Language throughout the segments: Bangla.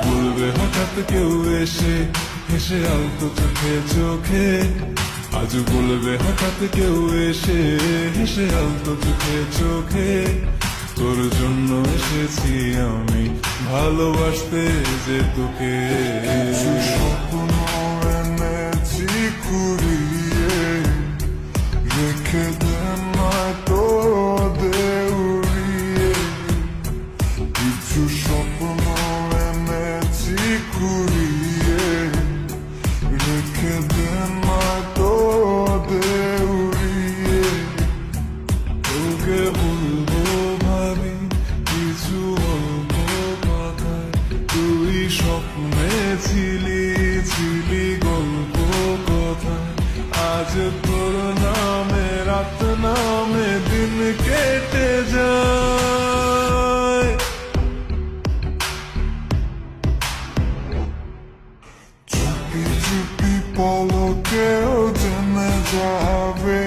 বলবে হঠাৎ কেউ এসে, হেসে আলতো চোখে চোখে। আজ বলবে হঠাৎ কেউ এসে, হেসে আলতো চোখে চোখে। তোর জন্য এসেছি আমি ভালোবাসতে যে তোকে। স্বপ্ন এনেছি কুড়িয়ে, রেখে দেন নয়তো উড়িয়ে। কিছু স্বপ্ন এনেছি কুড়িয়ে, রেখে দেন নয়তো উড়িয়ে। তোকে বলবো ভাবি কিছু অল্প কথায়, তুই স্বপ্নে ছিলি ছিলি গল্প কথায়। আজ তোর নামে রাত নামে দিন কেটে যায়। চুপি চুপি পলকেও জেনে যাবে,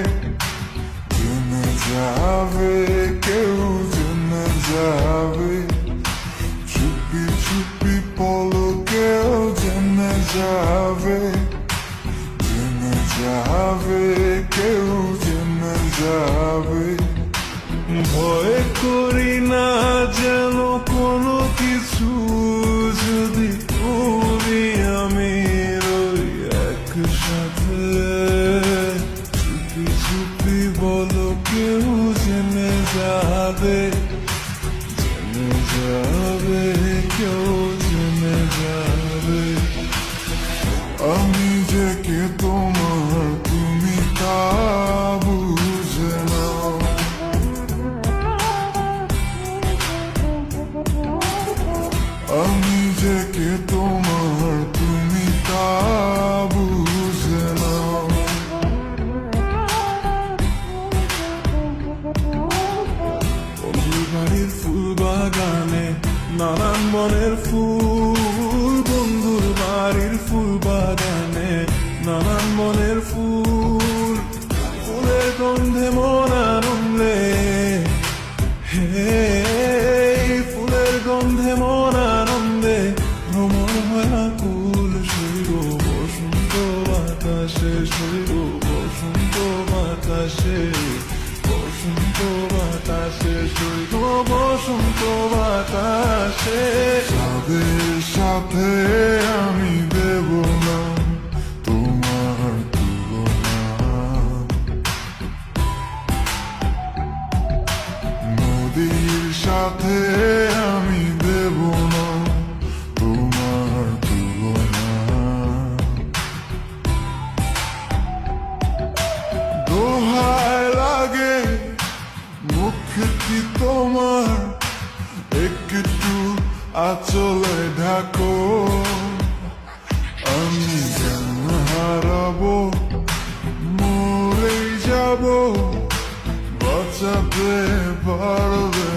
জেনে যাবে, কেউ জেনে যাবে। চুপি চুপি পলকেও জেনে যাবে, জেনে যাবে, কেউ জেনে যাবে। ভয় করি না যেন কোনো কিছু, যদি তুমি আমি রই একসাথে। চুপি চুপি বলো কেউ জেনে যাবে, জেনে যাবে, কেউ জেনে যাবে। আমি যে কে তোমার তুমি তা বুঝে নাও। আমি যে কে তোমার তুমি তা বুঝে নাও। বন্ধুর বাড়ির ফুল বাগানে নানান মনের ফুল, বন্ধুর বাড়ির ফুল বাগানে নানান মনের ফুল। ফুলের গন্ধে মন আনন্দে, হে ফুলের গন্ধে মন আনন্দে ভ্রমণ হয় আকুল। শৈব বসন্ত বাতাসে, শৈব বসন্ত বাতাসে, বসন্ত বাতাসে, শৈব বসন্ত বাতাসে। তাদের সাথে আমি দেব না তোমার তুলনা। নদীর সাথে আমি দেব না তোমার তুলনা। দোহায় লাগে মুখটি তোমার, একটু আঁচলে ঢাকো। আমি জ্ঞান হারাবো, মরেই যাব, বাঁচাতে পারবে